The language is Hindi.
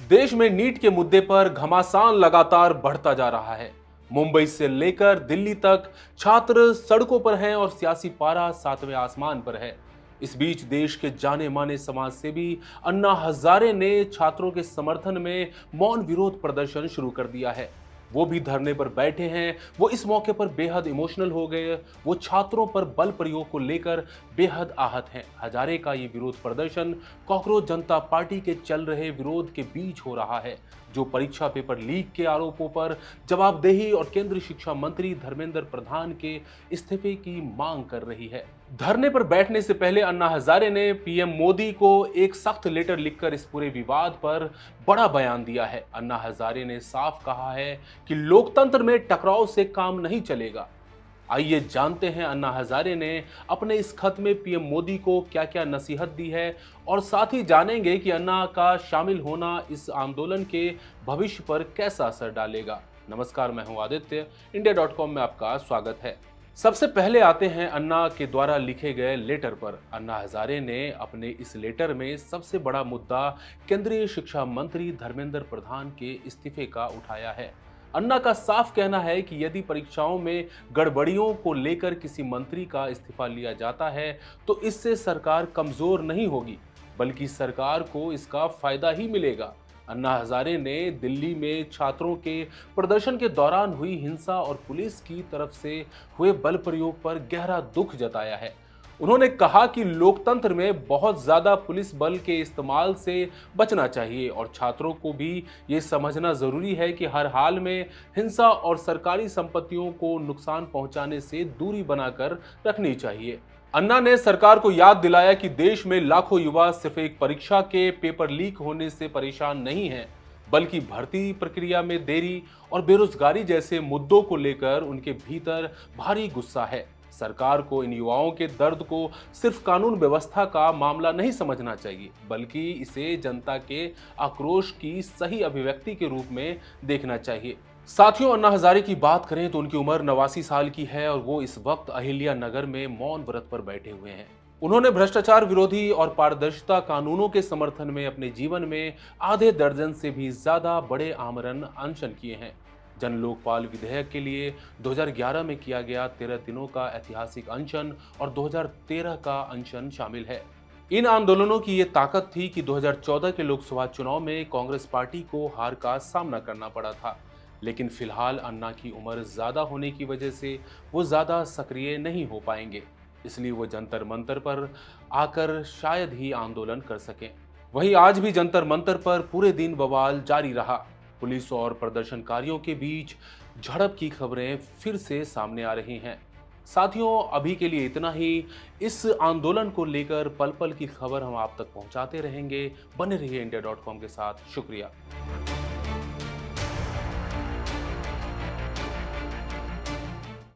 देश में नीट के मुद्दे पर घमासान लगातार बढ़ता जा रहा है। मुंबई से लेकर दिल्ली तक छात्र सड़कों पर हैं और सियासी पारा सातवें आसमान पर है। इस बीच देश के जाने माने समाज सेवी अन्ना हजारे ने छात्रों के समर्थन में मौन विरोध प्रदर्शन शुरू कर दिया है। वो भी धरने पर बैठे हैं। वो इस मौके पर बेहद इमोशनल हो गए। वो छात्रों पर बल प्रयोग को लेकर बेहद आहत हैं। हजारे का ये विरोध प्रदर्शन कॉकरोच जनता पार्टी के चल रहे विरोध के बीच हो रहा है, जो परीक्षा पेपर लीक के आरोपों पर जवाबदेही और केंद्रीय शिक्षा मंत्री धर्मेंद्र प्रधान के इस्तीफे की मांग कर रही है। धरने पर बैठने से पहले अन्ना हजारे ने पीएम मोदी को एक सख्त लेटर लिखकर इस पूरे विवाद पर बड़ा बयान दिया है। अन्ना हजारे ने साफ कहा है कि लोकतंत्र में टकराव से काम नहीं चलेगा। आइए जानते हैं अन्ना हजारे ने अपने इस खत में पीएम मोदी को क्या क्या नसीहत दी है, और साथ ही जानेंगे कि अन्ना का शामिल होना इस आंदोलन के भविष्य पर कैसा असर डालेगा। नमस्कार, मैं हूं आदित्य। India.com में आपका स्वागत है। सबसे पहले आते हैं अन्ना के द्वारा लिखे गए लेटर पर। अन्ना हजारे ने अपने इस लेटर में सबसे बड़ा मुद्दा केंद्रीय शिक्षा मंत्री धर्मेंद्र प्रधान के इस्तीफे का उठाया है। अन्ना का साफ कहना है कि यदि परीक्षाओं में गड़बड़ियों को लेकर किसी मंत्री का इस्तीफा लिया जाता है तो इससे सरकार कमजोर नहीं होगी, बल्कि सरकार को इसका फायदा ही मिलेगा। अन्ना हजारे ने दिल्ली में छात्रों के प्रदर्शन के दौरान हुई हिंसा और पुलिस की तरफ से हुए बल प्रयोग पर गहरा दुख जताया है। उन्होंने कहा कि लोकतंत्र में बहुत ज्यादा पुलिस बल के इस्तेमाल से बचना चाहिए और छात्रों को भी ये समझना जरूरी है कि हर हाल में हिंसा और सरकारी संपत्तियों को नुकसान पहुंचाने से दूरी बनाकर रखनी चाहिए। अन्ना ने सरकार को याद दिलाया कि देश में लाखों युवा सिर्फ एक परीक्षा के पेपर लीक होने से परेशान नहीं हैं, बल्कि भर्ती प्रक्रिया में देरी और बेरोजगारी जैसे मुद्दों को लेकर उनके भीतर भारी गुस्सा है। सरकार को इन युवाओं के दर्द को सिर्फ कानून व्यवस्था का मामला नहीं समझना चाहिए, बल्कि इसे जनता के आक्रोश की सही अभिव्यक्ति के रूप में देखना चाहिए। साथियों, अन्ना हजारे की बात करें तो उनकी उम्र 89 साल की है और वो इस वक्त अहिल्या नगर में मौन व्रत पर बैठे हुए हैं। उन्होंने भ्रष्टाचार विरोधी और पारदर्शिता कानूनों के समर्थन में अपने जीवन में आधे दर्जन से भी ज्यादा बड़े आमरण अनशन किए हैं। जन लोकपाल विधेयक के लिए 2011 में किया गया 13 दिनों का ऐतिहासिक अनशन और 2013 का अनशन शामिल है। इन आंदोलनों की ये ताकत थी कि 2014 के लोकसभा चुनाव में कांग्रेस पार्टी को हार का सामना करना पड़ा था, लेकिन फिलहाल अन्ना की उम्र ज्यादा होने की वजह से वो ज्यादा सक्रिय नहीं हो पाएंगे, इसलिए वो जंतर मंतर पर आकर शायद ही आंदोलन कर सकें। वहीं आज भी जंतर मंतर पर पूरे दिन बवाल जारी रहा। पुलिस और प्रदर्शनकारियों के बीच झड़प की खबरें फिर से सामने आ रही हैं। साथियों, अभी के लिए इतना ही। इस आंदोलन को लेकर पल पल की खबर हम आप तक पहुंचाते रहेंगे। बने रहिए India.com के साथ। शुक्रिया।